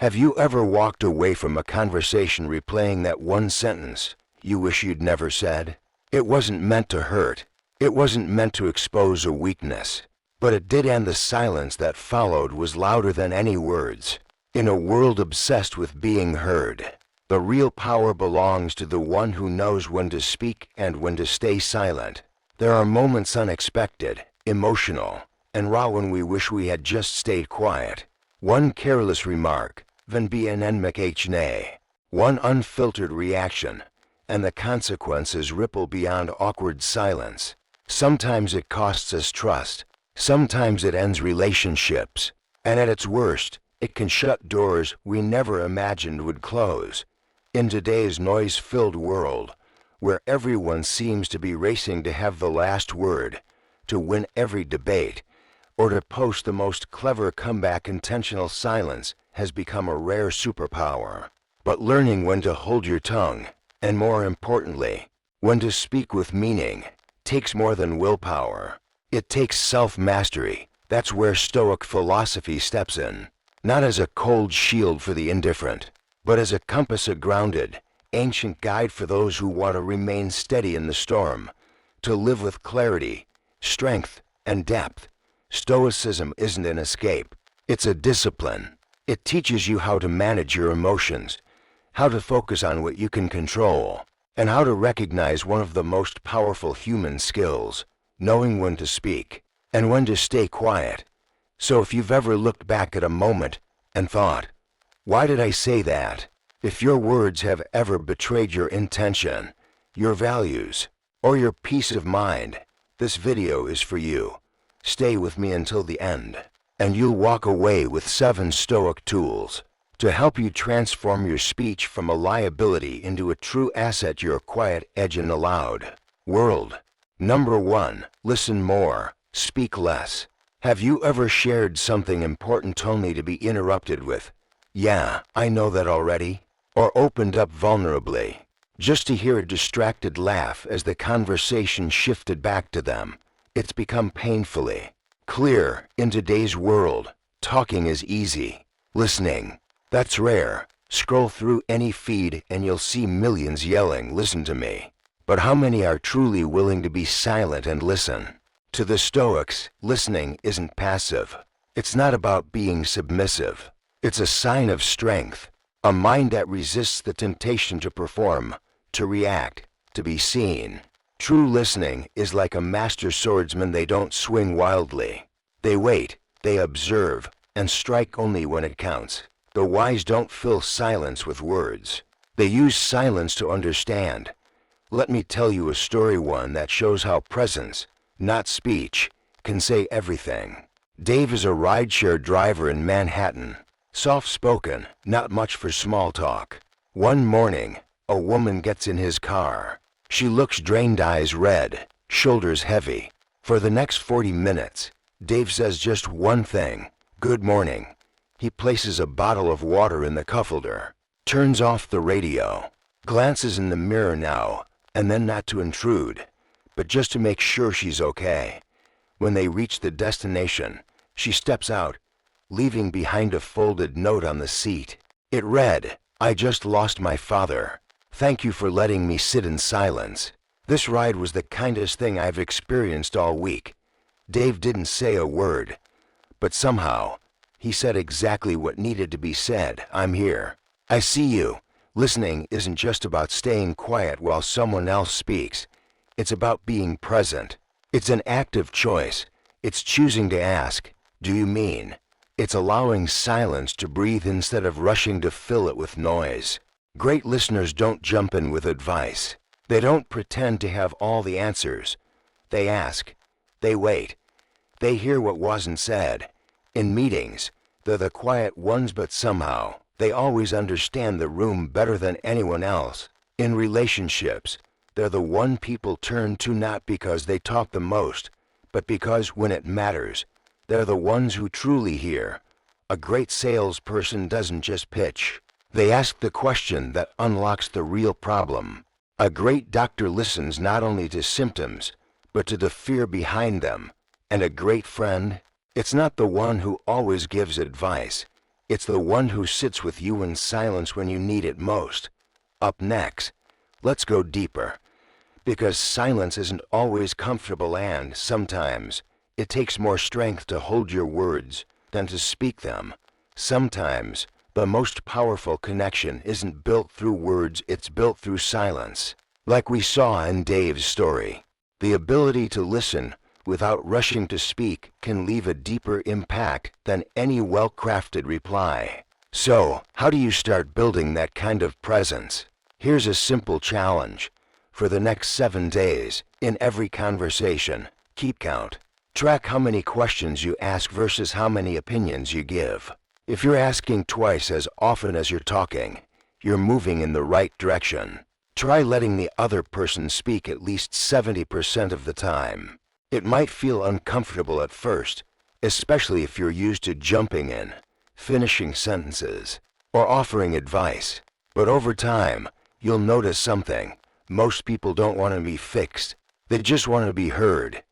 Have you ever walked away from a conversation replaying that one sentence you wish you'd never said? It wasn't meant to hurt. It wasn't meant to expose a weakness. But it did, and the silence that followed was louder than any words. In a world obsessed with being heard, the real power belongs to the one who knows when to speak and when to stay silent. There are moments unexpected, emotional, and raw when we wish we had just stayed quiet. One careless remark, van nay. One unfiltered reaction, and the consequences ripple beyond awkward silence. Sometimes it costs us trust. Sometimes it ends relationships. And at its worst, it can shut doors we never imagined would close. In today's noise-filled world, where everyone seems to be racing to have the last word, to win every debate, or to post the most clever comeback, intentional silence has become a rare superpower. But learning when to hold your tongue, and more importantly, when to speak with meaning, takes more than willpower. It takes self-mastery. That's where Stoic philosophy steps in, not as a cold shield for the indifferent, but as a compass, a grounded, ancient guide for those who want to remain steady in the storm, to live with clarity, strength, and depth. Stoicism isn't an escape. It's a discipline. It teaches you how to manage your emotions, how to focus on what you can control, and how to recognize one of the most powerful human skills, knowing when to speak and when to stay quiet. So if you've ever looked back at a moment and thought, why did I say that? If your words have ever betrayed your intention, your values, or your peace of mind, this video is for you. Stay with me until the end, and you'll walk away with 7 Stoic tools to help you transform your speech from a liability into a true asset, your quiet edge in a loud world. Number 1, listen more, speak less. Have you ever shared something important only to be interrupted with, "Yeah, I know that already," or opened up vulnerably, just to hear a distracted laugh as the conversation shifted back to them? It's become painfully clear in today's world. Talking is easy. Listening, that's rare. Scroll through any feed and you'll see millions yelling, "Listen to me." But how many are truly willing to be silent and listen? To the Stoics, listening isn't passive. It's not about being submissive. It's a sign of strength, a mind that resists the temptation to perform, to react, to be seen. True listening is like a master swordsman. They don't swing wildly. They wait, they observe, and strike only when it counts. The wise don't fill silence with words. They use silence to understand. Let me tell you a story, one that shows how presence, not speech, can say everything. Dave is a rideshare driver in Manhattan. Soft-spoken, not much for small talk. One morning, a woman gets in his car. She looks drained, eyes red, shoulders heavy. For the next 40 minutes, Dave says just one thing, "Good morning." He places a bottle of water in the cup holder, turns off the radio, glances in the mirror now and then, not to intrude, but just to make sure she's okay. When they reach the destination, she steps out, leaving behind a folded note on the seat. It read, "I just lost my father. Thank you for letting me sit in silence." This ride was the kindest thing I've experienced all week. Dave didn't say a word, but somehow, he said exactly what needed to be said. "I'm here. I see you." Listening isn't just about staying quiet while someone else speaks. It's about being present. It's an active choice. It's choosing to ask, "Do you mean?" It's allowing silence to breathe instead of rushing to fill it with noise. Great listeners don't jump in with advice. They don't pretend to have all the answers. They ask. They wait. They hear what wasn't said. In meetings, they're the quiet ones, but somehow, they always understand the room better than anyone else. In relationships, they're the one people turn to, not because they talk the most, but because when it matters, they're the ones who truly hear. A great salesperson doesn't just pitch. They ask the question that unlocks the real problem. A great doctor listens not only to symptoms, but to the fear behind them. And a great friend, it's not the one who always gives advice. It's the one who sits with you in silence when you need it most. Up next, let's go deeper. Because silence isn't always comfortable, and sometimes it takes more strength to hold your words than to speak them. Sometimes the most powerful connection isn't built through words, it's built through silence. Like we saw in Dave's story, the ability to listen without rushing to speak can leave a deeper impact than any well-crafted reply. So, how do you start building that kind of presence? Here's a simple challenge. For the next 7 days, in every conversation, keep count. Track how many questions you ask versus how many opinions you give. If you're asking twice as often as you're talking, you're moving in the right direction. Try letting the other person speak at least 70% of the time. It might feel uncomfortable at first, especially if you're used to jumping in, finishing sentences, or offering advice. But over time, you'll notice something. Most people don't want to be fixed. They just want to be heard.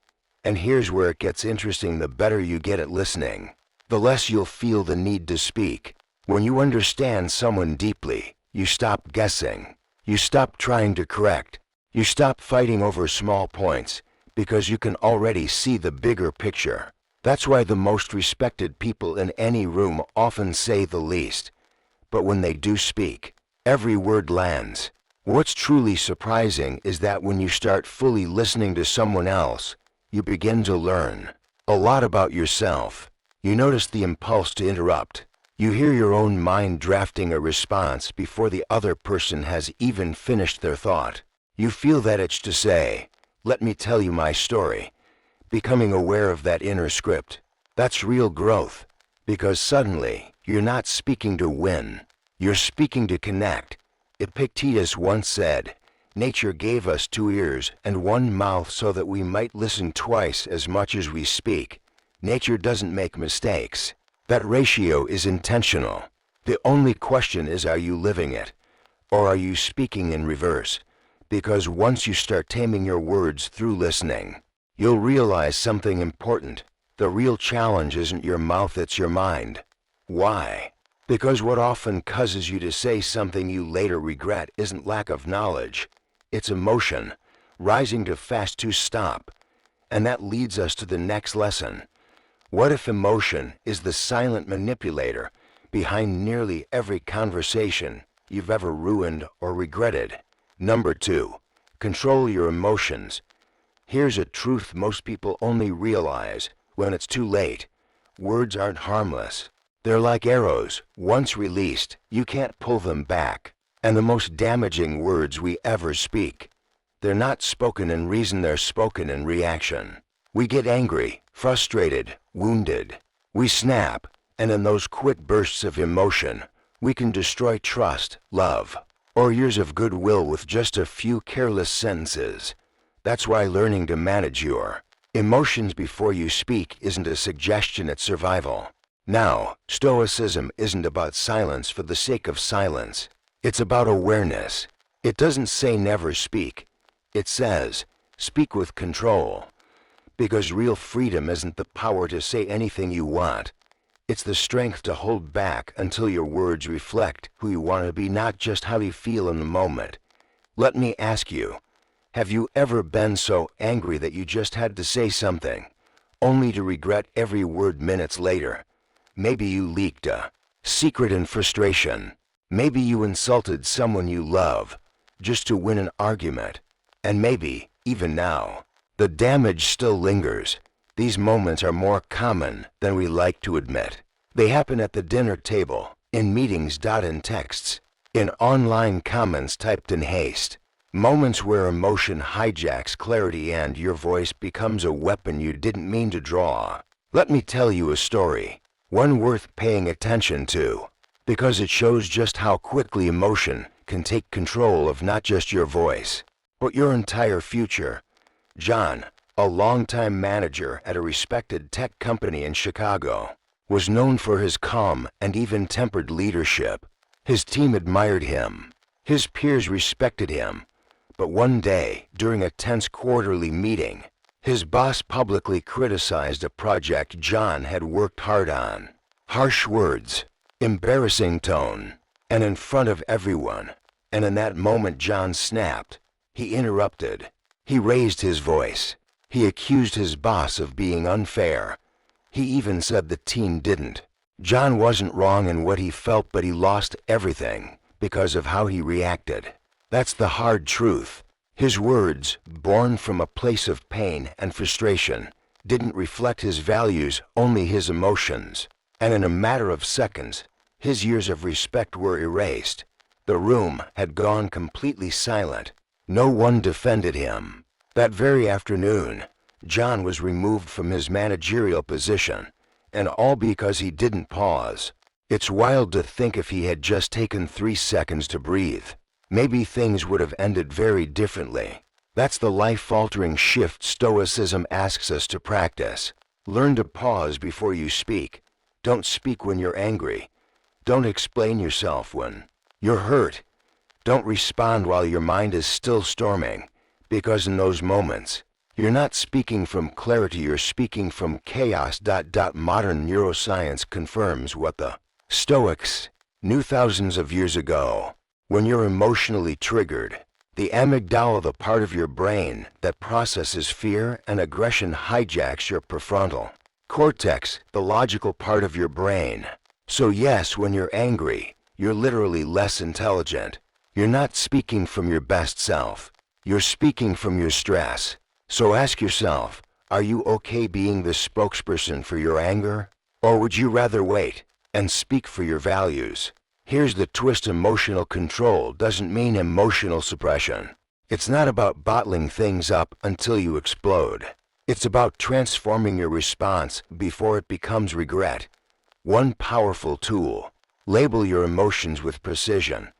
And here's where it gets interesting. The better you get at listening, the less you'll feel the need to speak. When you understand someone deeply, you stop guessing. You stop trying to correct. You stop fighting over small points because you can already see the bigger picture. That's why the most respected people in any room often say the least. But when they do speak, every word lands. What's truly surprising is that when you start fully listening to someone else, you begin to learn a lot about yourself. You notice the impulse to interrupt. You hear your own mind drafting a response before the other person has even finished their thought. You feel that itch to say, "Let me tell you my story." Becoming aware of that inner script, that's real growth, because suddenly you're not speaking to win, you're speaking to connect. Epictetus once said, "Nature gave us 2 ears and 1 mouth so that we might listen twice as much as we speak." Nature doesn't make mistakes. That ratio is intentional. The only question is, are you living it? Or are you speaking in reverse? Because once you start taming your words through listening, you'll realize something important. The real challenge isn't your mouth, it's your mind. Why? Because what often causes you to say something you later regret isn't lack of knowledge, it's emotion, rising too fast to stop. And that leads us to the next lesson. What if emotion is the silent manipulator behind nearly every conversation you've ever ruined or regretted? Number 2, control your emotions. Here's a truth most people only realize when it's too late. Words aren't harmless. They're like arrows. Once released, you can't pull them back. And the most damaging words we ever speak, they're not spoken in reason, they're spoken in reaction. We get angry, frustrated, wounded. We snap, and in those quick bursts of emotion, we can destroy trust, love, or years of goodwill with just a few careless sentences. That's why learning to manage your emotions before you speak isn't a suggestion, it's survival. Now, Stoicism isn't about silence for the sake of silence. It's about awareness. It doesn't say never speak. It says, speak with control. Because real freedom isn't the power to say anything you want. It's the strength to hold back until your words reflect who you want to be, not just how you feel in the moment. Let me ask you, have you ever been so angry that you just had to say something, only to regret every word minutes later? Maybe you leaked a secret in frustration. Maybe you insulted someone you love just to win an argument. And maybe, even now, the damage still lingers. These moments are more common than we like to admit. They happen at the dinner table, in meetings, in texts, in online comments typed in haste. Moments where emotion hijacks clarity and your voice becomes a weapon you didn't mean to draw. Let me tell you a story, one worth paying attention to, because it shows just how quickly emotion can take control of not just your voice, but your entire future. John, a longtime manager at a respected tech company in Chicago, was known for his calm and even-tempered leadership. His team admired him. His peers respected him. But one day, during a tense quarterly meeting, his boss publicly criticized a project John had worked hard on. Harsh words, embarrassing tone, and in front of everyone. And in that moment John snapped. He interrupted. He raised his voice. He accused his boss of being unfair. He even said the team didn't. John wasn't wrong in what he felt, but he lost everything because of how he reacted. That's the hard truth. His words, born from a place of pain and frustration, didn't reflect his values, only his emotions. And in a matter of seconds, his years of respect were erased. The room had gone completely silent. No one defended him. That very afternoon, John was removed from his managerial position, and all because he didn't pause. It's wild to think if he had just taken 3 seconds to breathe, maybe things would have ended very differently. That's the life-altering shift Stoicism asks us to practice. Learn to pause before you speak. Don't speak when you're angry. Don't explain yourself when you're hurt. Don't respond while your mind is still storming, because in those moments, you're not speaking from clarity, you're speaking from chaos. Modern neuroscience confirms what the Stoics knew thousands of years ago. When you're emotionally triggered, the amygdala, the part of your brain that processes fear and aggression, hijacks your prefrontal cortex, the logical part of your brain. So yes, when you're angry, you're literally less intelligent. You're not speaking from your best self. You're speaking from your stress. So ask yourself, are you okay being the spokesperson for your anger? Or would you rather wait and speak for your values? Here's the twist: emotional control doesn't mean emotional suppression. It's not about bottling things up until you explode. It's about transforming your response before it becomes regret. One powerful tool: label your emotions with precision.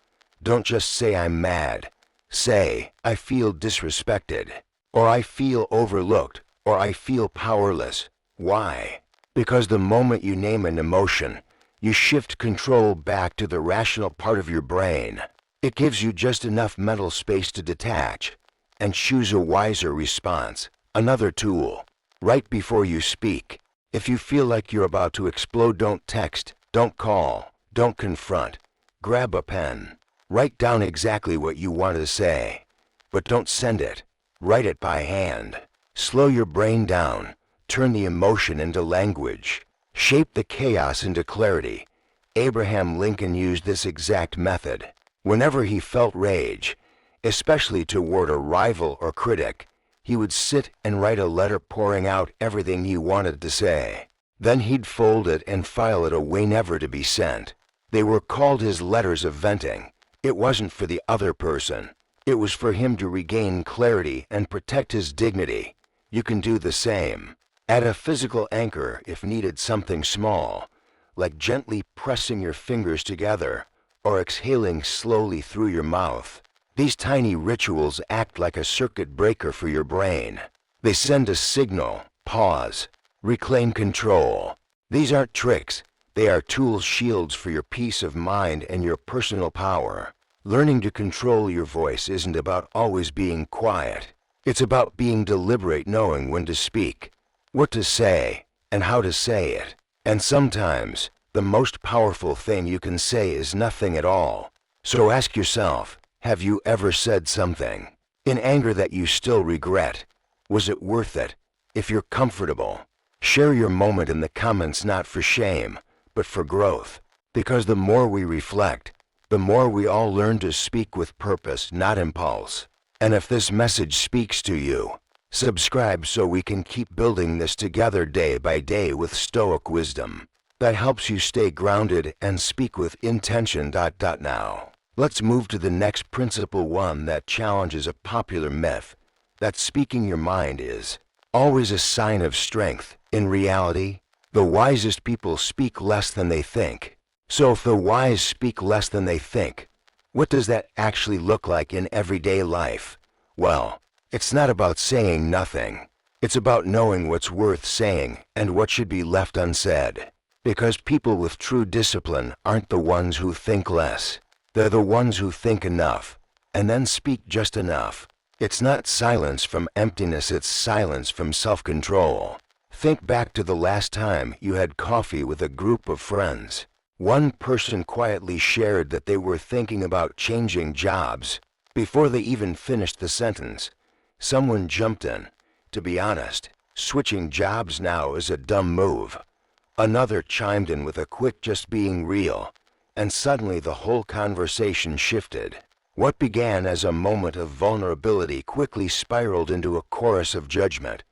Don't just say I'm mad. Say, I feel disrespected, or I feel overlooked, or I feel powerless. Why? Because the moment you name an emotion, you shift control back to the rational part of your brain. It gives you just enough mental space to detach and choose a wiser response. Another tool: write before you speak. If you feel like you're about to explode, don't text, don't call, don't confront. Grab a pen. Write down exactly what you want to say, but don't send it. Write it by hand. Slow your brain down. Turn the emotion into language. Shape the chaos into clarity. Abraham Lincoln used this exact method. Whenever he felt rage, especially toward a rival or critic, he would sit and write a letter pouring out everything he wanted to say. Then he'd fold it and file it away, never to be sent. They were called his letters of venting. It wasn't for the other person. It was for him to regain clarity and protect his dignity. You can do the same. Add a physical anchor if needed, something small, like gently pressing your fingers together or exhaling slowly through your mouth. These tiny rituals act like a circuit breaker for your brain. They send a signal: pause, reclaim control. These aren't tricks. They are tools, shields for your peace of mind and your personal power. Learning to control your voice isn't about always being quiet. It's about being deliberate, knowing when to speak, what to say, and how to say it. And sometimes, the most powerful thing you can say is nothing at all. So ask yourself, have you ever said something in anger that you still regret? Was it worth it? If you're comfortable, share your moment in the comments, not for shame, but for growth. Because the more we reflect, the more we all learn to speak with purpose, not impulse. And if this message speaks to you, subscribe so we can keep building this together day by day with Stoic wisdom that helps you stay grounded and speak with intention. Now, let's move to the next principle, one that challenges a popular myth that speaking your mind is always a sign of strength. In reality, the wisest people speak less than they think. So if the wise speak less than they think, what does that actually look like in everyday life? Well, it's not about saying nothing. It's about knowing what's worth saying and what should be left unsaid. Because people with true discipline aren't the ones who think less. They're the ones who think enough, and then speak just enough. It's not silence from emptiness, it's silence from self-control. Think back to the last time you had coffee with a group of friends. One person quietly shared that they were thinking about changing jobs. Before they even finished the sentence, someone jumped in. To be honest, switching jobs now is a dumb move. Another chimed in with a quick "just being real," and suddenly the whole conversation shifted. What began as a moment of vulnerability quickly spiraled into a chorus of judgment.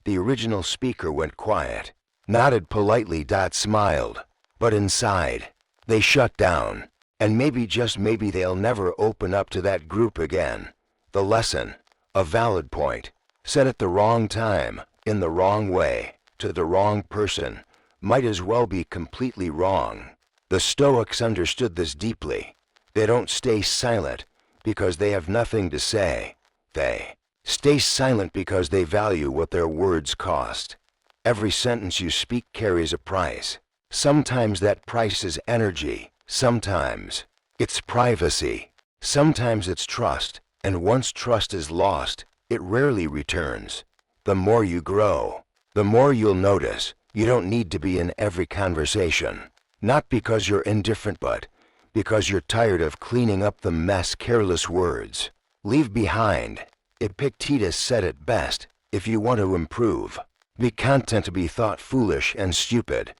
The original speaker went quiet, nodded politely, smiled, but inside, they shut down. And maybe, just maybe, they'll never open up to that group again. The lesson, a valid point, said at the wrong time, in the wrong way, to the wrong person, might as well be completely wrong. The Stoics understood this deeply. They don't stay silent because they have nothing to say. They stay silent because they value what their words cost. Every sentence you speak carries a price. Sometimes that price is energy. Sometimes it's privacy. Sometimes it's trust. And once trust is lost, it rarely returns. The more you grow, the more you'll notice you don't need to be in every conversation. Not because you're indifferent, but because you're tired of cleaning up the mess careless words leave behind. Epictetus said it best: if you want to improve, be content to be thought foolish and stupid.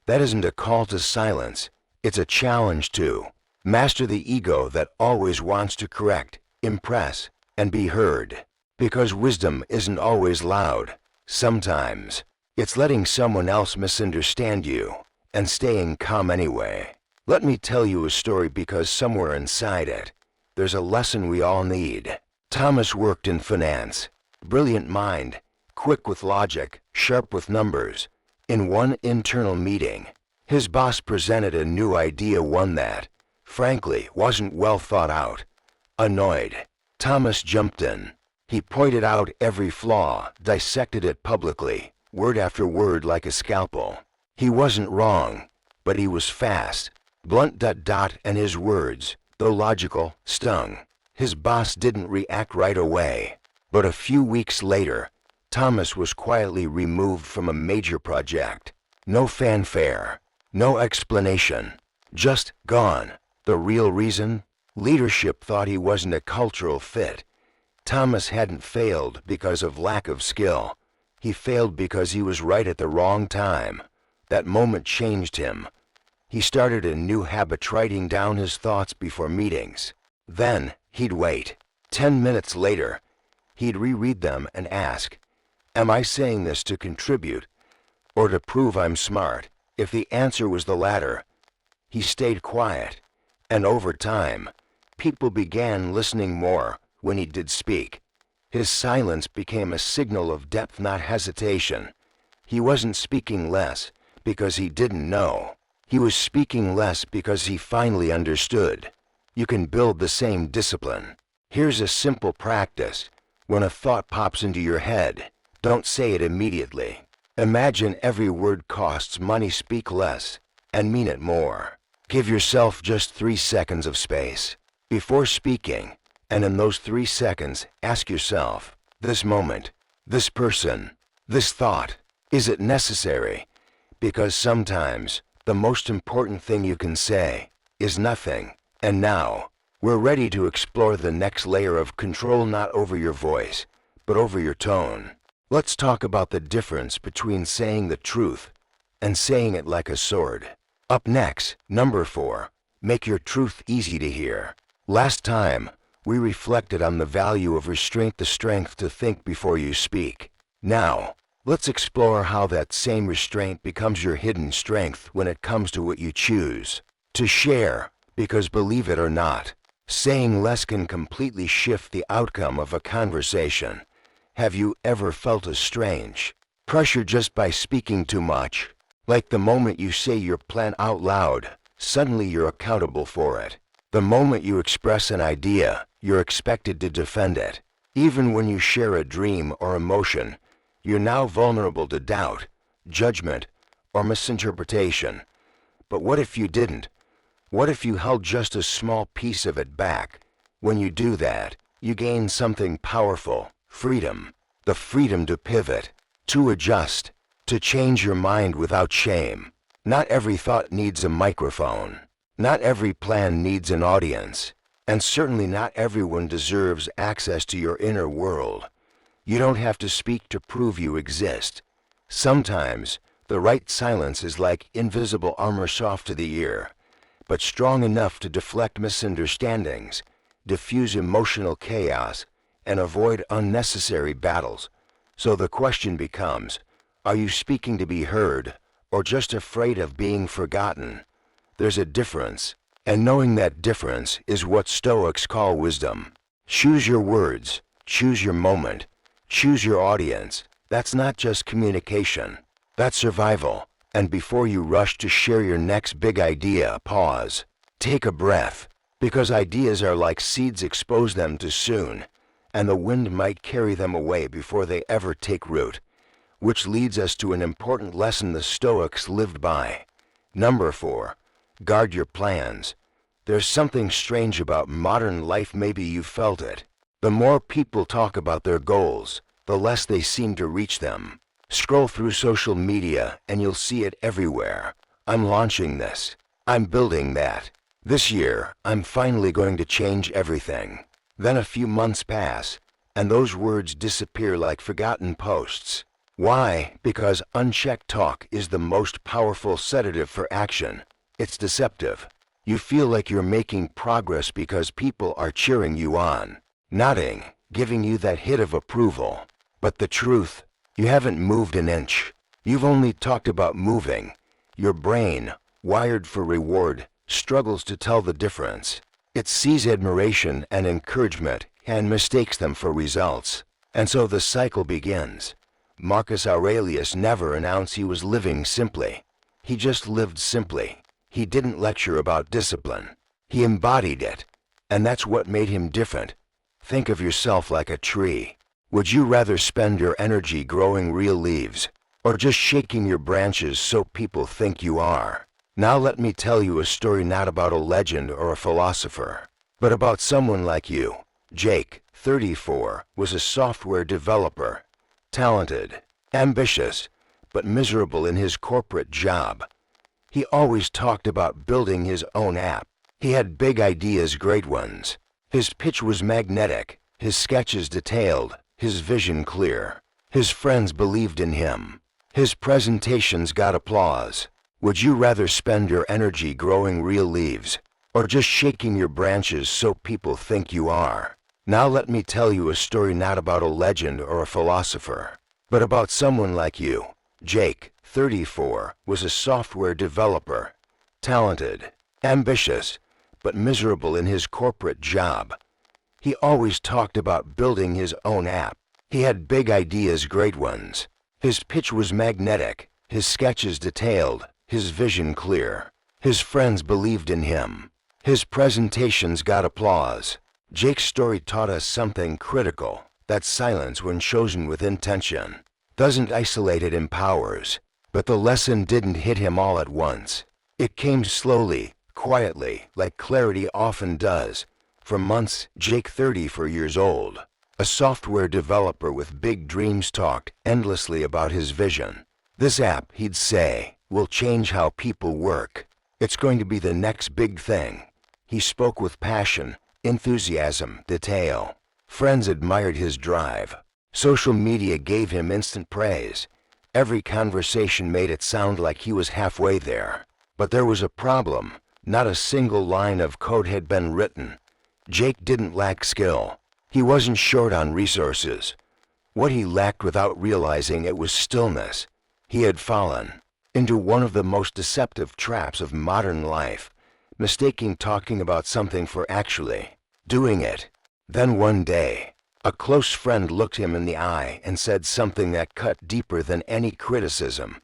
That isn't a call to silence. It's a challenge to master the ego that always wants to correct, impress, and be heard. Because wisdom isn't always loud. Sometimes it's letting someone else misunderstand you and staying calm anyway. Let me tell you a story, because somewhere inside it, there's a lesson we all need. Thomas worked in finance. Brilliant mind, quick with logic, sharp with numbers. In one internal meeting, his boss presented a new idea, one that, frankly, wasn't well thought out. Annoyed, Thomas jumped in. He pointed out every flaw, dissected it publicly, word after word like a scalpel. He wasn't wrong, but he was fast, blunt, and his words, though logical, stung. His boss didn't react right away, but a few weeks later, Thomas was quietly removed from a major project. No fanfare, no explanation, just gone. The real reason? Leadership thought he wasn't a cultural fit. Thomas hadn't failed because of lack of skill. He failed because he was right at the wrong time. That moment changed him. He started a new habit: writing down his thoughts before meetings. Then, he'd wait. 10 minutes later, he'd reread them and ask, am I saying this to contribute or to prove I'm smart? If the answer was the latter, he stayed quiet. And over time, people began listening more when he did speak. His silence became a signal of depth, not hesitation. He wasn't speaking less because he didn't know. He was speaking less because he finally understood. You can build the same discipline. Here's a simple practice. When a thought pops into your head, don't say it immediately. Imagine every word costs money. Speak less and mean it more. Give yourself just 3 seconds of space before speaking, and in those 3 seconds, ask yourself, this moment, this person, this thought, is it necessary? Because sometimes the most important thing you can say is nothing. And now, we're ready to explore the next layer of control, not over your voice, but over your tone. Let's talk about the difference between saying the truth and saying it like a sword. Up next, number 4, make your truth easy to hear. Last time, we reflected on the value of restraint, the strength to think before you speak. Now, let's explore how that same restraint becomes your hidden strength when it comes to what you choose to share. Because believe it or not, saying less can completely shift the outcome of a conversation. Have you ever felt a strange pressure just by speaking too much? Like the moment you say your plan out loud, suddenly you're accountable for it. The moment you express an idea, you're expected to defend it. Even when you share a dream or emotion, you're now vulnerable to doubt, judgment, or misinterpretation. But what if you didn't? What if you held just a small piece of it back? When you do that, you gain something powerful: freedom. The freedom to pivot, to adjust, to change your mind without shame. Not every thought needs a microphone. Not every plan needs an audience. And certainly not everyone deserves access to your inner world. You don't have to speak to prove you exist. Sometimes, the right silence is like invisible armor, soft to the ear, but strong enough to deflect misunderstandings, diffuse emotional chaos, and avoid unnecessary battles. So the question becomes, are you speaking to be heard, or just afraid of being forgotten? There's a difference, and knowing that difference is what Stoics call wisdom. Choose your words, choose your moment, choose your audience. That's not just communication, that's survival. And before you rush to share your next big idea, pause. Take a breath, because ideas are like seeds. Expose them too soon, and the wind might carry them away before they ever take root. Which leads us to an important lesson the Stoics lived by. Number 4, guard your plans. There's something strange about modern life, maybe you felt it. The more people talk about their goals, the less they seem to reach them. Scroll through social media and you'll see it everywhere. I'm launching this. I'm building that. This year, I'm finally going to change everything. Then a few months pass, and those words disappear like forgotten posts. Why? Because unchecked talk is the most powerful sedative for action. It's deceptive. You feel like you're making progress because people are cheering you on, nodding, giving you that hit of approval. But the truth, you haven't moved an inch. You've only talked about moving. Your brain, wired for reward, struggles to tell the difference. It sees admiration and encouragement and mistakes them for results. And so the cycle begins. Marcus Aurelius never announced he was living simply. He just lived simply. He didn't lecture about discipline. He embodied it. And that's what made him different. Think of yourself like a tree. Would you rather spend your energy growing real leaves, or just shaking your branches so people think you are? Now let me tell you a story not about a legend or a philosopher, but about someone like you. Jake, 34, was a software developer. Talented, ambitious, but miserable in his corporate job. He always talked about building his own app. He had big ideas, great ones. His pitch was magnetic, his sketches detailed, his vision clear. His friends believed in him. His presentations got applause. Would you rather spend your energy growing real leaves, or just shaking your branches so people think you are? Now let me tell you a story not about a legend or a philosopher, but about someone like you. Jake, 34, was a software developer. Talented, ambitious, but miserable in his corporate job. He always talked about building his own app. He had big ideas, great ones. His pitch was magnetic, his sketches detailed, his vision clear. His friends believed in him. His presentations got applause. Jake's story taught us something critical, that silence, when chosen with intention, doesn't isolate, it empowers. But the lesson didn't hit him all at once. It came slowly, quietly, like clarity often does. For months, Jake, 34 years old, a software developer with big dreams, talked endlessly about his vision. This app, he'd say, will change how people work. It's going to be the next big thing. He spoke with passion, enthusiasm, detail. Friends admired his drive. Social media gave him instant praise. Every conversation made it sound like he was halfway there. But there was a problem. Not a single line of code had been written. Jake didn't lack skill. He wasn't short on resources. What he lacked, without realizing it, was stillness. He had fallen into one of the most deceptive traps of modern life, mistaking talking about something for actually doing it. Then one day, a close friend looked him in the eye and said something that cut deeper than any criticism.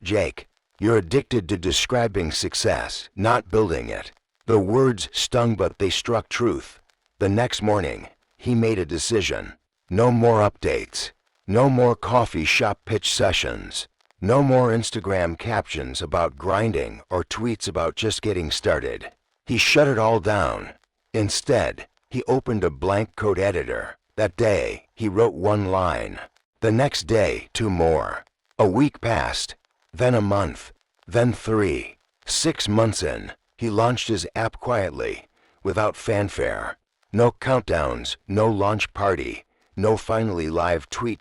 Jake, you're addicted to describing success, not building it. The words stung, but they struck truth. The next morning, he made a decision. No more updates. No more coffee shop pitch sessions. No more Instagram captions about grinding or tweets about just getting started. He shut it all down. Instead, he opened a blank code editor. That day, he wrote one line. The next day, two more. A week passed, then a month, Then 3. 6 months in, he launched his app quietly, without fanfare. No countdowns, no launch party, no finally live tweet.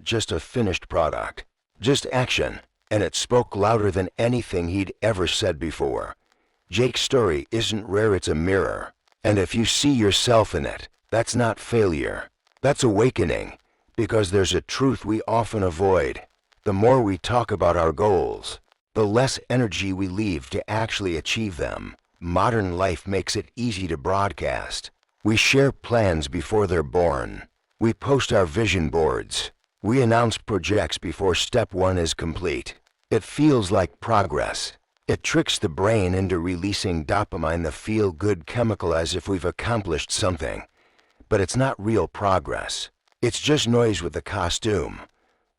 Just a finished product. Just action, and it spoke louder than anything he'd ever said before. Jake's story isn't rare, it's a mirror. And if you see yourself in it, that's not failure. That's awakening, because there's a truth we often avoid. The more we talk about our goals, the less energy we leave to actually achieve them. Modern life makes it easy to broadcast. We share plans before they're born. We post our vision boards. We announce projects before step 1 is complete. It feels like progress. It tricks the brain into releasing dopamine, the feel-good chemical, as if we've accomplished something. But it's not real progress. It's just noise with a costume.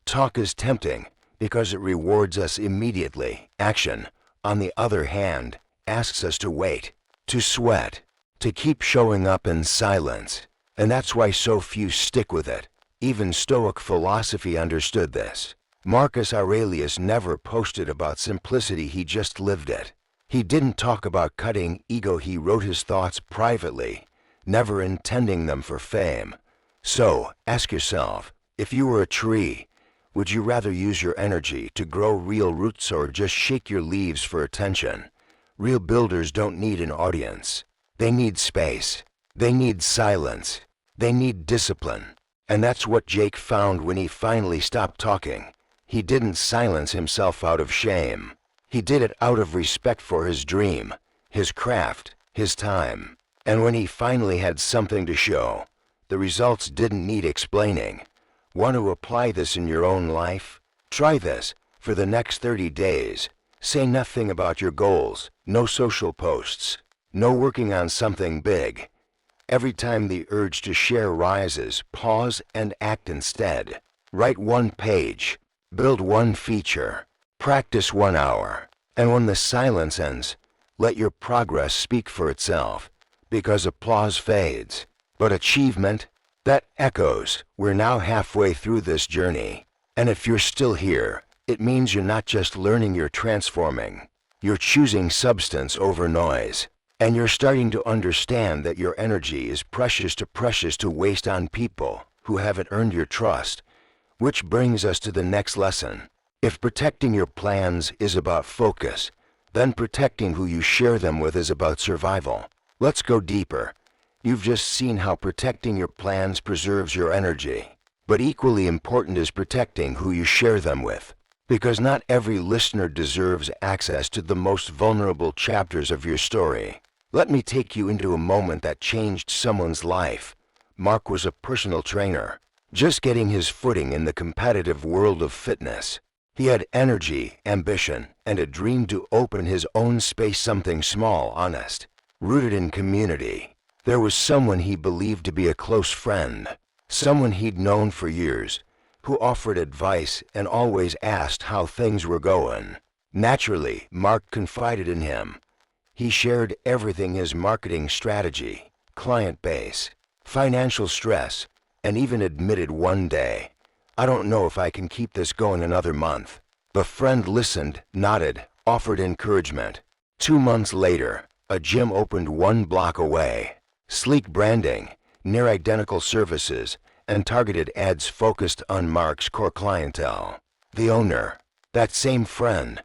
Talk is tempting because it rewards us immediately. Action, on the other hand, asks us to wait, to sweat, to keep showing up in silence. And that's why so few stick with it. Even Stoic philosophy understood this. Marcus Aurelius never posted about simplicity, he just lived it. He didn't talk about cutting ego, he wrote his thoughts privately, never intending them for fame. So, ask yourself, if you were a tree, would you rather use your energy to grow real roots or just shake your leaves for attention? Real builders don't need an audience. They need space. They need silence. They need discipline. And that's what Jake found when he finally stopped talking. He didn't silence himself out of shame. He did it out of respect for his dream, his craft, his time. And when he finally had something to show, the results didn't need explaining. Want to apply this in your own life? Try this for the next 30 days. Say nothing about your goals, no social posts, no working on something big. Every time the urge to share rises, pause and act instead. Write 1 page. Build 1 feature. Practice 1 hour. And when the silence ends, let your progress speak for itself, because applause fades. But achievement, that echoes. We're now halfway through this journey. And if you're still here, it means you're not just learning, you're transforming. You're choosing substance over noise. And you're starting to understand that your energy is precious to waste on people who haven't earned your trust. Which brings us to the next lesson. If protecting your plans is about focus, then protecting who you share them with is about survival. Let's go deeper. You've just seen how protecting your plans preserves your energy. But equally important is protecting who you share them with. Because not every listener deserves access to the most vulnerable chapters of your story. Let me take you into a moment that changed someone's life. Mark was a personal trainer, just getting his footing in the competitive world of fitness. He had energy, ambition, and a dream to open his own space, something small, honest, rooted in community. There was someone he believed to be a close friend, someone he'd known for years, who offered advice and always asked how things were going. Naturally, Mark confided in him. He shared everything: his marketing strategy, client base, financial stress, and even admitted one day, "I don't know if I can keep this going another month." The friend listened, nodded, offered encouragement. 2 months later, a gym opened 1 block away. Sleek branding, near identical services, and targeted ads focused on Mark's core clientele. The owner, that same friend.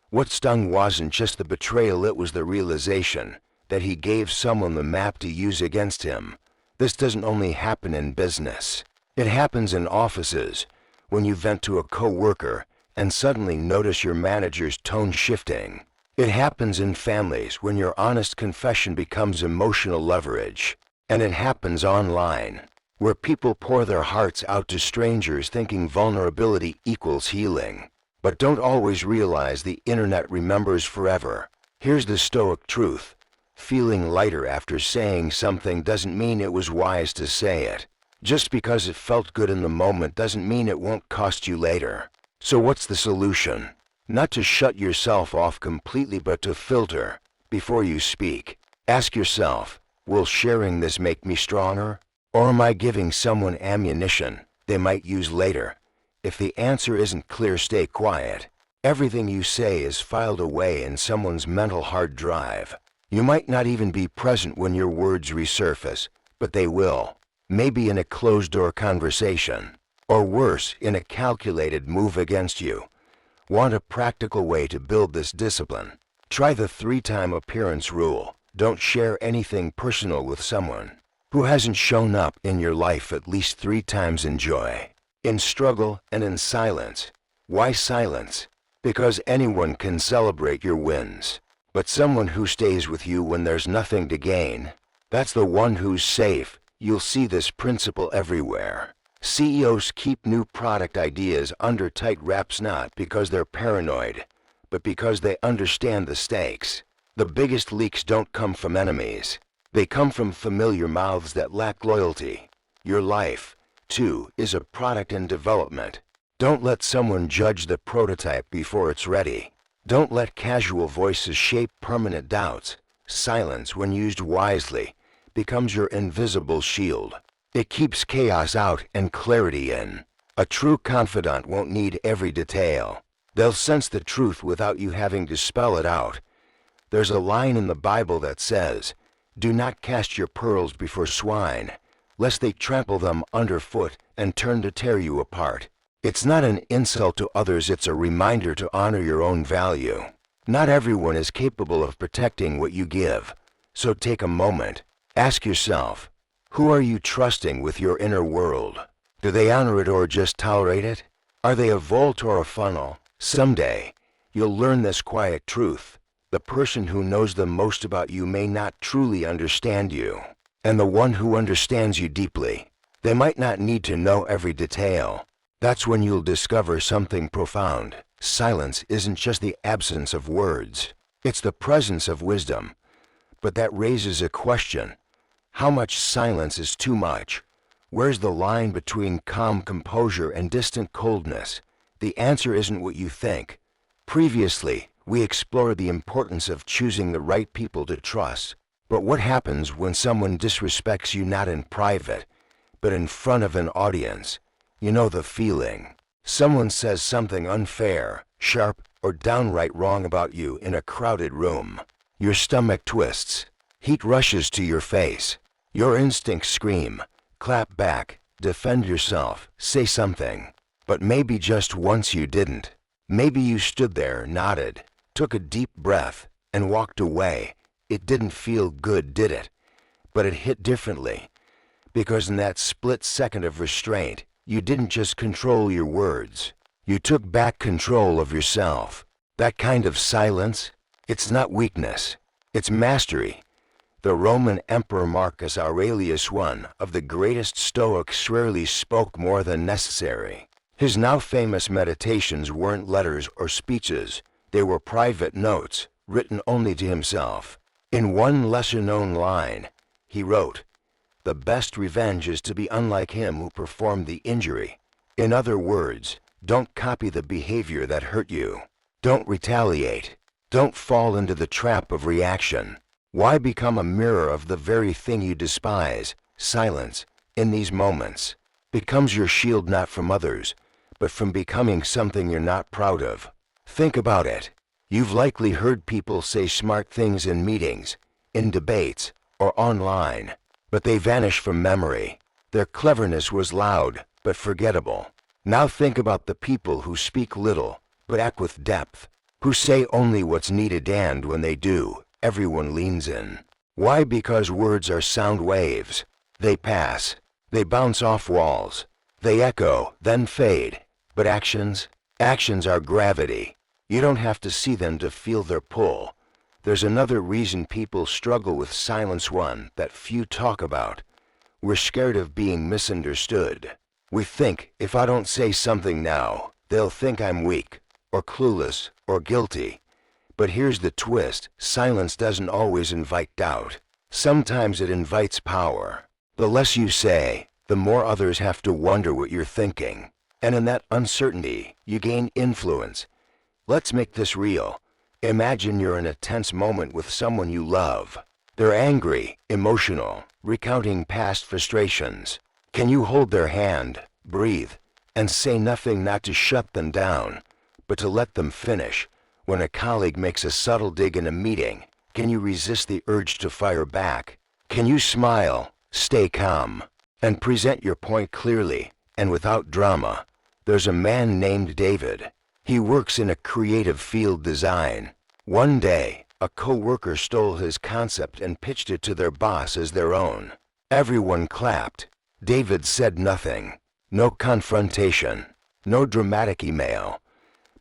What stung wasn't just the betrayal, it was the realization that he gave someone the map to use against him. This doesn't only happen in business. It happens in offices, when you vent to a coworker and suddenly notice your manager's tone shifting. It happens in families when your honest confession becomes emotional leverage. And it happens online, where people pour their hearts out to strangers thinking vulnerability equals healing, but don't always realize the internet remembers forever. Here's the Stoic truth. Feeling lighter after saying something doesn't mean it was wise to say it. Just because it felt good in the moment doesn't mean it won't cost you later. So what's the solution? Not to shut yourself off completely, but to filter before you speak. Ask yourself, will sharing this make me stronger? Or am I giving someone ammunition they might use later? If the answer isn't clear, stay quiet. Everything you say is filed away in someone's mental hard drive. You might not even be present when your words resurface, but they will. Maybe in a closed-door conversation, or worse, in a calculated move against you. Want a practical way to build this discipline? Try the 3-time appearance rule. Don't share anything personal with someone who hasn't shown up in your life at least 3 times in joy, in struggle, and in silence. Why silence? Because anyone can celebrate your wins, but someone who stays with you when there's nothing to gain, that's the one who's safe. You'll see this principle everywhere. CEOs keep new product ideas under tight wraps not because they're paranoid, but because they understand the stakes. The biggest leaks don't come from enemies. They come from familiar mouths that lack loyalty. Your life, too, is a product in development. Don't let someone judge the prototype before it's ready. Don't let casual voices shape permanent doubts. Silence, when used wisely, becomes your invisible shield. It keeps chaos out and clarity in. A true confidant won't need every detail. They'll sense the truth without you having to spell it out. There's a line in the Bible that says, "Do not cast your pearls before swine, lest they trample them underfoot and turn to tear you apart." It's not an insult to others, it's a reminder to honor your own value. Not everyone is capable of protecting what you give. So take a moment. Ask yourself, who are you trusting with your inner world? Do they honor it or just tolerate it? Are they a vault or a funnel? Someday, you'll learn this quiet truth. The person who knows the most about you may not truly understand you. And the one who understands you deeply, they might not need to know every detail. That's when you'll discover something profound. Silence isn't just the absence of words. It's the presence of wisdom. But that raises a question. How much silence is too much? Where's the line between calm composure and distant coldness? The answer isn't what you think. Previously, we explored the importance of choosing the right people to trust. But what happens when someone disrespects you not in private, but in front of an audience? You know the feeling. Someone says something unfair, sharp, or downright wrong about you in a crowded room. Your stomach twists. Heat rushes to your face. Your instincts scream. Clap back. Defend yourself. Say something. But maybe just once you didn't. Maybe you stood there, nodded, took a deep breath, and walked away. It didn't feel good, did it? But it hit differently. Because in that split second of restraint, you didn't just control your words. You took back control of yourself. That kind of silence, it's not weakness. It's mastery. The Roman Emperor Marcus Aurelius, one of the greatest Stoics, rarely spoke more than necessary. His now famous meditations weren't letters or speeches. They were private notes, written only to himself. In one lesser-known line, he wrote, "The best revenge is to be unlike him who performed the injury." In other words, don't copy the behavior that hurt you. Don't retaliate. Don't fall into the trap of reaction. Why become a mirror of the very thing you despise? Silence, in these moments, becomes your shield not from others, but from becoming something you're not proud of. Think about it. You've likely heard people say smart things in meetings, in debates, or online, but they vanish from memory. Their cleverness was loud, but forgettable. Now think about the people who speak little, but act with depth, who say only what's needed, and when they do, everyone leans in. Why? Because words are sound waves. They pass. They bounce off walls. They echo, then fade. But actions are gravity. You don't have to see them to feel their pull. There's another reason people struggle with silence, one that few talk about. We're scared of being misunderstood. We think, if I don't say something now, they'll think I'm weak, or clueless, or guilty. But here's the twist. Silence doesn't always invite doubt. Sometimes it invites power. The less you say, the more others have to wonder what you're thinking. And in that uncertainty, you gain influence. Let's make this real. Imagine you're in a tense moment with someone you love. They're angry, emotional, recounting past frustrations. Can you hold their hand, breathe, and say nothing not to shut them down, but to let them finish. When a colleague makes a subtle dig in a meeting, can you resist the urge to fire back? Can you smile, stay calm, and present your point clearly and without drama? There's a man named David. He works in a creative field design. One day, a co-worker stole his concept and pitched it to their boss as their own. Everyone clapped. David said nothing. No confrontation. No dramatic email.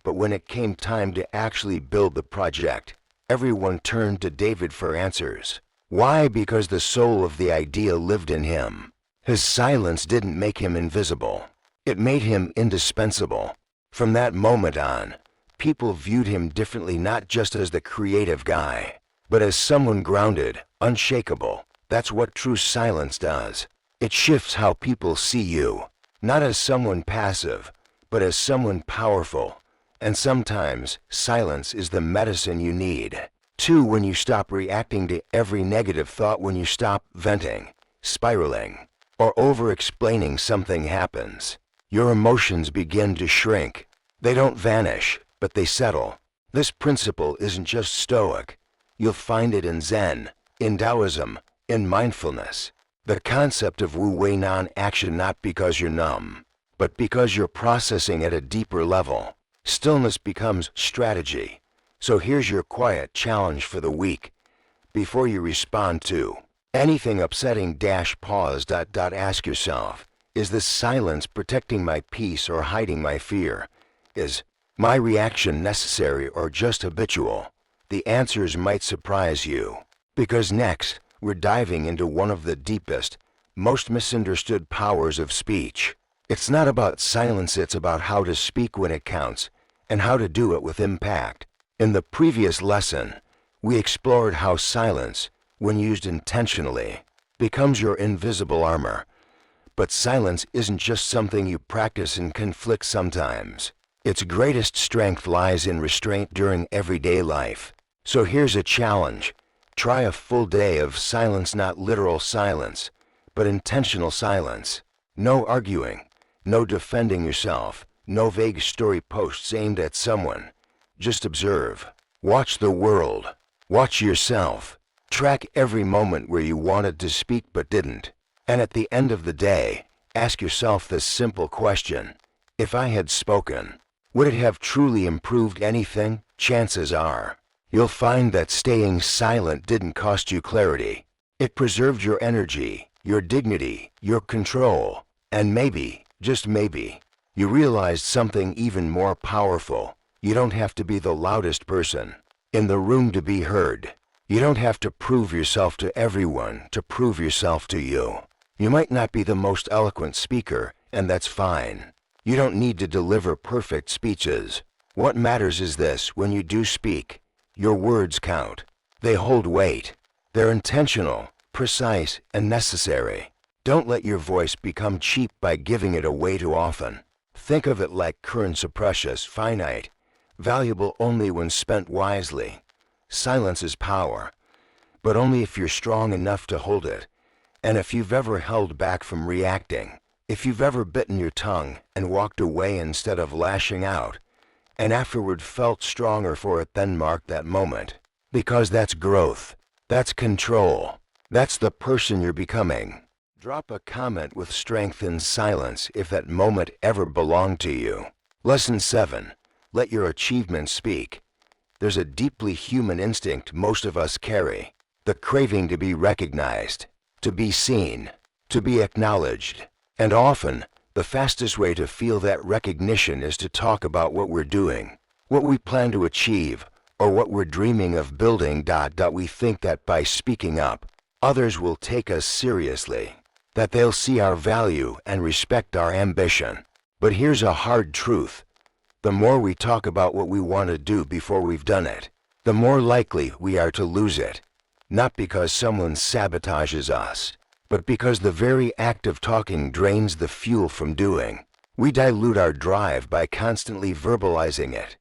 But when it came time to actually build the project, everyone turned to David for answers. Why? Because the soul of the idea lived in him. His silence didn't make him invisible. It made him indispensable. From that moment on, people viewed him differently, not just as the creative guy, but as someone grounded, unshakable. That's what true silence does. It shifts how people see you, not as someone passive, but as someone powerful. And sometimes, silence is the medicine you need. 2. When you stop reacting to every negative thought, when you stop venting, spiraling, or over-explaining, something happens. Your emotions begin to shrink. They don't vanish, but they settle. This principle isn't just Stoic. You'll find it in Zen, in Taoism, in mindfulness. The concept of wu-wei non-action, not because you're numb, but because you're processing at a deeper level. Stillness becomes strategy. So here's your quiet challenge for the week. Before you respond to anything upsetting, pause. Ask yourself, is this silence protecting my peace or hiding my fear? Is my reaction necessary or just habitual? The answers might surprise you, because next, we're diving into one of the deepest, most misunderstood powers of speech. It's not about silence, it's about how to speak when it counts, and how to do it with impact. In the previous lesson, we explored how silence, when used intentionally, becomes your invisible armor. But silence isn't just something you practice in conflict sometimes. Its greatest strength lies in restraint during everyday life. So here's a challenge. Try a full day of silence, not literal silence, but intentional silence. No arguing, no defending yourself, no vague story posts aimed at someone. Just observe. Watch the world. Watch yourself. Track every moment where you wanted to speak but didn't. And at the end of the day, ask yourself this simple question. If I had spoken, would it have truly improved anything? Chances are, you'll find that staying silent didn't cost you clarity. It preserved your energy, your dignity, your control, and maybe, just maybe, you realized something even more powerful. You don't have to be the loudest person in the room to be heard. You don't have to prove yourself to everyone to prove yourself to you. You might not be the most eloquent speaker, and that's fine. You don't need to deliver perfect speeches. What matters is this: when you do speak, your words count. They hold weight. They're intentional, precise, and necessary. Don't let your voice become cheap by giving it away too often. Think of it like currency, precious, finite, valuable only when spent wisely. Silence is power, but only if you're strong enough to hold it. And if you've ever held back from reacting, if you've ever bitten your tongue and walked away instead of lashing out, and afterward felt stronger for it, then mark that moment. Because that's growth. That's control. That's the person you're becoming. Drop a comment with strength in silence if that moment ever belonged to you. Lesson 7. Let your achievements speak. There's a deeply human instinct most of us carry. The craving to be recognized, to be seen, to be acknowledged. And often, the fastest way to feel that recognition is to talk about what we're doing, what we plan to achieve, or what we're dreaming of building. We think that by speaking up, others will take us seriously, that they'll see our value and respect our ambition. But here's a hard truth. The more we talk about what we want to do before we've done it, the more likely we are to lose it. Not because someone sabotages us, but because the very act of talking drains the fuel from doing. We dilute our drive by constantly verbalizing it.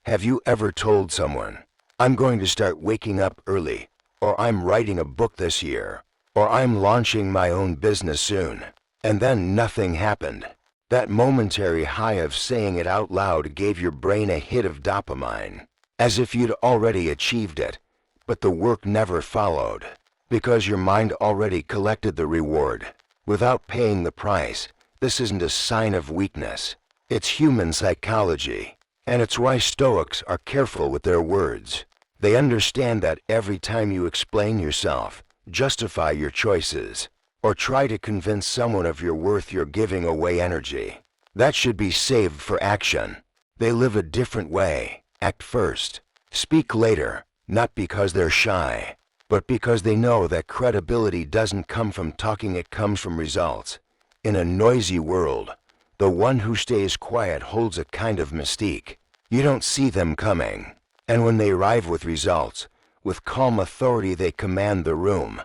Have you ever told someone, I'm going to start waking up early, or I'm writing a book this year, or I'm launching my own business soon, and then nothing happened? That momentary high of saying it out loud gave your brain a hit of dopamine, as if you'd already achieved it, but the work never followed, because your mind already collected the reward, without paying the price. This isn't a sign of weakness. It's human psychology, and it's why Stoics are careful with their words. They understand that every time you explain yourself, justify your choices, or try to convince someone of your worth, you're giving away energy. That should be saved for action. They live a different way. Act first. Speak later, not because they're shy, but because they know that credibility doesn't come from talking, it comes from results. In a noisy world, the one who stays quiet holds a kind of mystique. You don't see them coming, and when they arrive with results, with calm authority they command the room.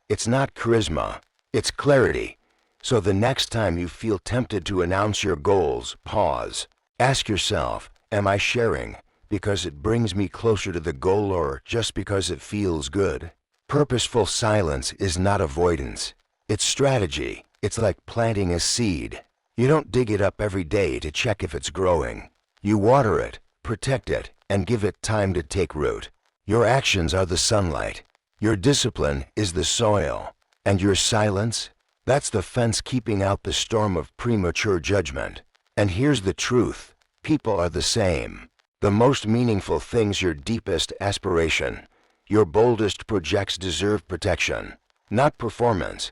It's not charisma, it's clarity. So the next time you feel tempted to announce your goals, pause. Ask yourself, am I sharing because it brings me closer to the goal, or just because it feels good? Purposeful silence is not avoidance. It's strategy. It's like planting a seed. You don't dig it up every day to check if it's growing. You water it, protect it, and give it time to take root. Your actions are the sunlight. Your discipline is the soil. And your silence? That's the fence keeping out the storm of premature judgment. And here's the truth. People are the same. The most meaningful things, your deepest aspiration, your boldest projects deserve protection, not performance.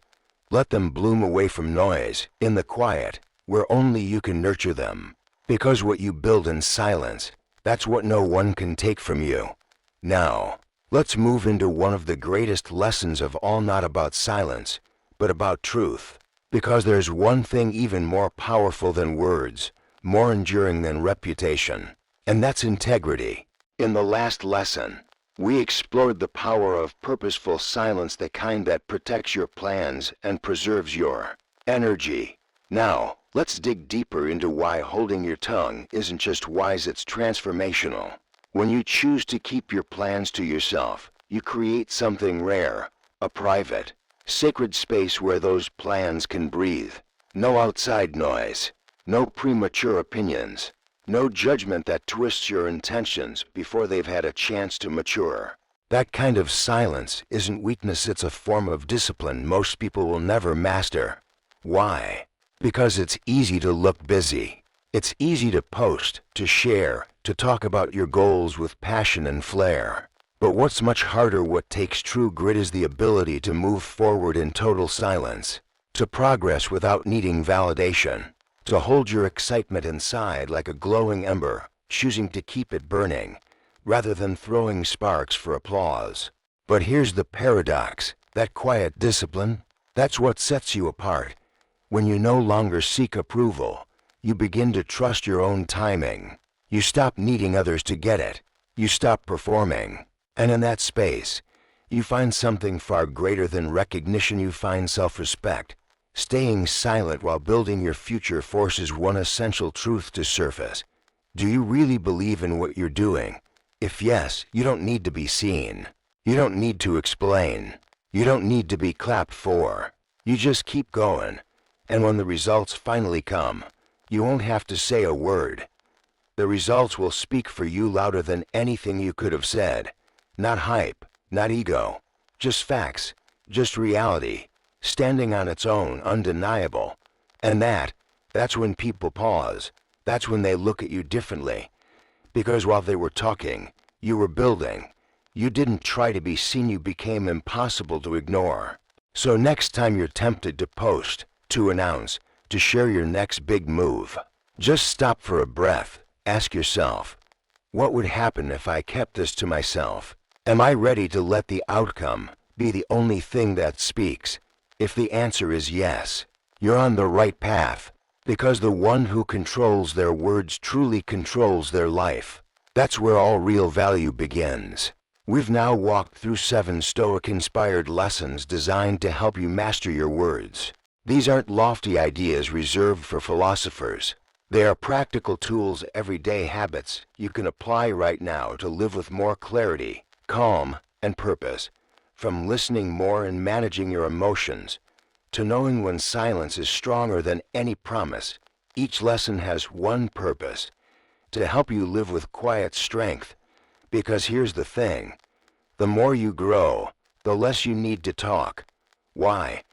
Let them bloom away from noise, in the quiet, where only you can nurture them. Because what you build in silence, that's what no one can take from you. Now, let's move into one of the greatest lessons of all, not about silence, but about truth. Because there's one thing even more powerful than words, more enduring than reputation, and that's integrity. In the last lesson, we explored the power of purposeful silence, the kind that protects your plans and preserves your energy. Now, let's dig deeper into why holding your tongue isn't just wise, it's transformational. When you choose to keep your plans to yourself, you create something rare, a private, sacred space where those plans can breathe. No outside noise, no premature opinions, no judgment that twists your intentions before they've had a chance to mature. That kind of silence isn't weakness, it's a form of discipline most people will never master. Why? Because it's easy to look busy. It's easy to post, to share, to talk about your goals with passion and flair. But what's much harder, what takes true grit, is the ability to move forward in total silence, to progress without needing validation, to hold your excitement inside like a glowing ember, choosing to keep it burning, rather than throwing sparks for applause. But here's the paradox. That quiet discipline, that's what sets you apart. When you no longer seek approval, you begin to trust your own timing. You stop needing others to get it. You stop performing. And in that space, you find something far greater than recognition. You find self-respect. Staying silent while building your future forces one essential truth to surface. Do you really believe in what you're doing? If yes, you don't need to be seen. You don't need to explain. You don't need to be clapped for. You just keep going. And when the results finally come, you won't have to say a word. The results will speak for you louder than anything you could have said. Not hype, not ego, just facts, just reality, standing on its own, undeniable. And that's when people pause. That's when they look at you differently. Because while they were talking, you were building. You didn't try to be seen, you became impossible to ignore. So next time you're tempted to post, to announce, to share your next big move, just stop for a breath. Ask yourself, what would happen if I kept this to myself? Am I ready to let the outcome be the only thing that speaks? If the answer is yes, you're on the right path, because the one who controls their words truly controls their life. That's where all real value begins. We've now walked through 7 Stoic-inspired lessons designed to help you master your words. These aren't lofty ideas reserved for philosophers. They are practical tools, everyday habits you can apply right now to live with more clarity, calm, and purpose. From listening more and managing your emotions, to knowing when silence is stronger than any promise, Each lesson has one purpose, to help you live with quiet strength. Because here's the thing, the more you grow, the less you need to talk. Why?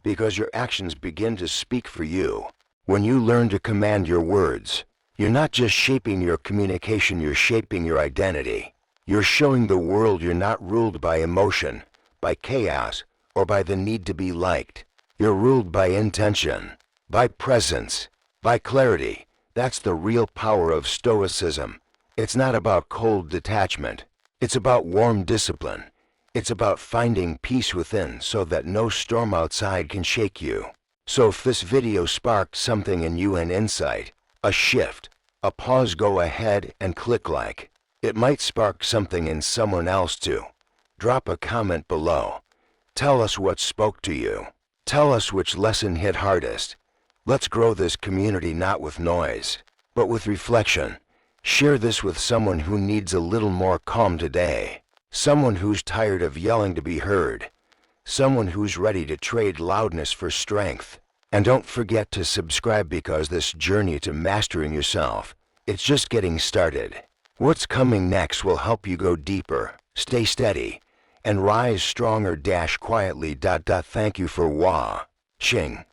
Because your actions begin to speak for you. When you learn to command your words, you're not just shaping your communication, you're shaping your identity. You're showing the world you're not ruled by emotion, by chaos, or by the need to be liked. You're ruled by intention, by presence, by clarity. That's the real power of Stoicism. It's not about cold detachment. It's about warm discipline. It's about finding peace within so that no storm outside can shake you. So if this video sparked something in you, an insight, a shift, a pause, go ahead and click like. It might spark something in someone else too. Drop a comment below. Tell us what spoke to you. Tell us which lesson hit hardest. Let's grow this community not with noise, but with reflection. Share this with someone who needs a little more calm today. Someone who's tired of yelling to be heard. Someone who's ready to trade loudness for strength. And don't forget to subscribe, because this journey to mastering yourself, it's just getting started. What's coming next will help you go deeper, stay steady, and rise stronger. Quietly. Thank you for watching.